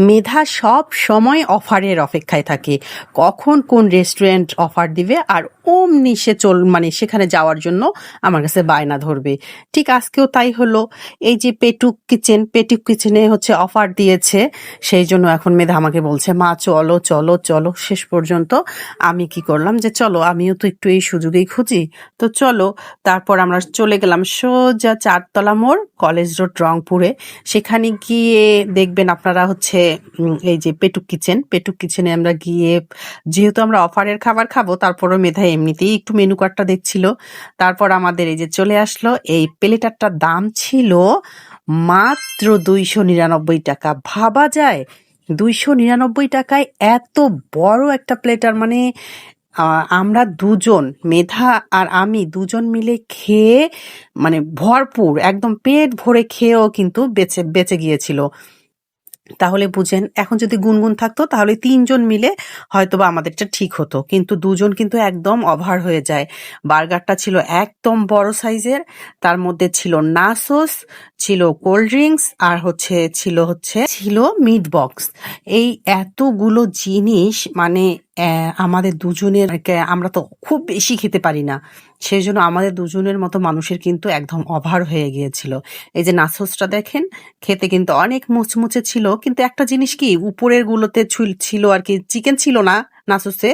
মেধা সব সময় অফারের অপেক্ষায় থাকে, কখন কোন রেস্টুরেন্ট অফার দিবে আর অমনি সে মানে সেখানে যাওয়ার জন্য আমার কাছে বায়না ধরবে। ঠিক আজকেও তাই হলো। এই যে পেটুক কিচেনে হচ্ছে অফার দিয়েছে, সেই জন্য এখন মেধা আমাকে বলছে মা চলো চলো চলো। শেষ পর্যন্ত আমি কি করলাম যে চলো, আমিও তো একটু এই সুযোগেই খুঁজি, তো চলো। তারপর আমরা চলে গেলাম সোজা 4তলা মোড়, কলেজ রোড, রংপুরে। সেখানে গিয়ে দেখবেন আপনারা হচ্ছে এই যে পেটুক কিচেনে আমরা গিয়ে, যেহেতু আমরা অফারের খাবার খাবো, তারপরও মেধা এমনিতেই একটু মেনু কার্ডটা দেখছিল। তারপর আমাদের এই যে চলে আসলো, এই প্লেটারটার দাম ছিল মাত্র 299 টাকা। ভাবা যায় 299 টাকায় এত বড় একটা প্লেটার! মানে আমরা দুজন, মেধা আর আমি দুজন মিলে খেয়ে মানে ভরপুর, একদম পেট ভরে খেয়েও কিন্তু বেঁচে বেঁচে গিয়েছিল। তাহলে বুঝেন, এখন যদি গুনগুন থাকতো তাহলে 3জন মিলে হয়তোবা আমাদেরটা ঠিক হতো, কিন্তু দুজন কিন্তু একদম ওভার হয়ে যায়। বার্গারটা ছিল একদম বড় সাইজের, তার মধ্যে ছিল নাসোস, ছিল কোল্ড ড্রিঙ্কস, আর ছিল মিট বক্স। এই এতগুলো জিনিস মানে আমাদের দুজনের আমরা তো খুব বেশি খেতে পারি না, সেই জন্য আমাদের দুজনের মতো মানুষের কিন্তু একদম ওভার হয়ে গিয়েছিল। এই যে নাসোসটা দেখেন, খেতে কিন্তু অনেক মুচমুচে ছিল, কিন্তু একটা জিনিস কি, উপরের গুলোতে ছিল আর কি, চিকেন ছিল না নাসোসে।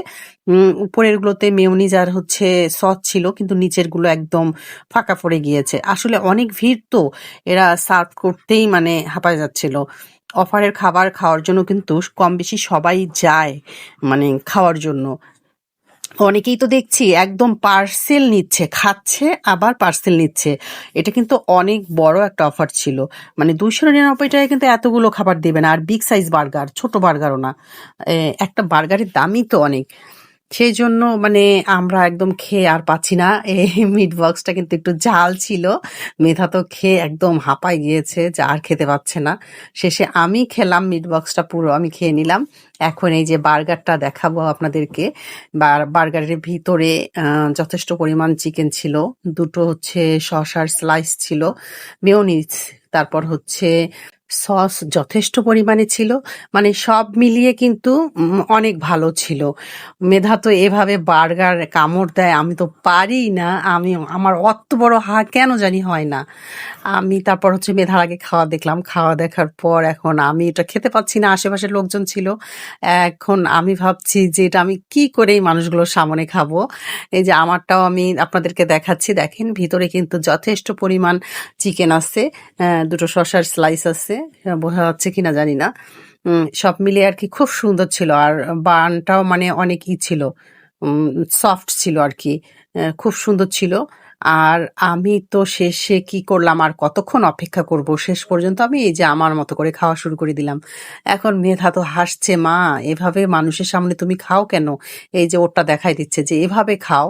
উপরের গুলোতে মেয়োনিজ আর হচ্ছে সস ছিল, কিন্তু নিচের গুলো একদম ফাঁকা পড়ে গিয়েছে। আসলে অনেক ভিড় তো, এরা সার্ভ করতেই মানে হাঁপায় যাচ্ছিল। অফারের খাবার খাওয়ার জন্য কিন্তু কম বেশি সবাই যায় মানে খাওয়ার জন্য। অনেকেই তো দেখছি একদম পার্সেল নিচ্ছে, খাচ্ছে আবার পার্সেল নিচ্ছে। এটা কিন্তু অনেক বড় একটা অফার ছিল। মানে 299 টাকায় কিন্তু এতগুলো খাবার দেবে না, আর বিগ সাইজ বার্গার, ছোট বার্গারও না। একটা বার্গারের দামই তো অনেক। সেই জন্য মানে আমরা একদম খেয়ে আর পাচ্ছি না। এই মিট বক্সটা কিন্তু একটু ঝাল ছিল। মেধা তো খেয়ে একদম হাঁপায় গিয়েছে, যে আর খেতে পাচ্ছে না। শেষে আমি খেলাম, মিট বক্সটা পুরো আমি খেয়ে নিলাম। এখন এই যে বার্গারটা দেখাবো আপনাদেরকে। বার্গারের ভিতরে যথেষ্ট পরিমাণ চিকেন ছিল, দুটো হচ্ছে শসার স্লাইস ছিল, মেয়োনিজ, তারপর হচ্ছে সস যথেষ্ট পরিমাণে ছিল। মানে সব মিলিয়ে কিন্তু অনেক ভালো ছিল। মেধা তো এভাবে বার্গার কামড় দেয়, আমি তো পারি না। আমার অত বড় কেন জানি হয় না। আমি তারপর হচ্ছে মেধার আগে খাওয়া দেখলাম, খাওয়া দেখার পর এখন আমি এটা খেতে পাচ্ছি না, আশেপাশের লোকজন ছিল। এখন আমি ভাবছি যে এটা আমি কি করে এই মানুষগুলোর সামনে খাবো। এই যে আমারটাও আমি আপনাদেরকে দেখাচ্ছি, দেখেন ভিতরে কিন্তু যথেষ্ট পরিমাণ চিকেন আছে, দুটো শসার স্লাইস আছে, বোঝা যাচ্ছে কিনা জানি না। সব মিলিয়ে আর কি খুব সুন্দর ছিল, আর বানটাও মানে অনেকই ছিল, সফট ছিল আর কি, খুব সুন্দর ছিল। আর আমি তো শেষে কি করলাম, আর কতক্ষণ অপেক্ষা করব, শেষ পর্যন্ত আমি এই যে আমার মতো করে খাওয়া শুরু করে দিলাম। এখন মেধা তো হাসছে, মা এভাবে মানুষের সামনে তুমি খাও কেন? এই যে ওটা দেখাই দিচ্ছে যে এভাবে খাও।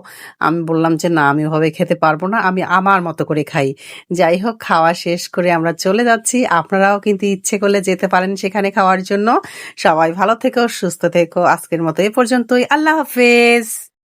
আমি বললাম যে না, আমি ওভাবে খেতে পারবো না, আমি আমার মতো করে খাই। যাই হোক, খাওয়া শেষ করে আমরা চলে যাচ্ছি। আপনারাও কিন্তু ইচ্ছে করলে যেতে পারেন সেখানে খাওয়ার জন্য। সবাই ভালো থেকো, সুস্থ থেকো। আজকের মতো এ পর্যন্তই। আল্লাহ হাফেজ।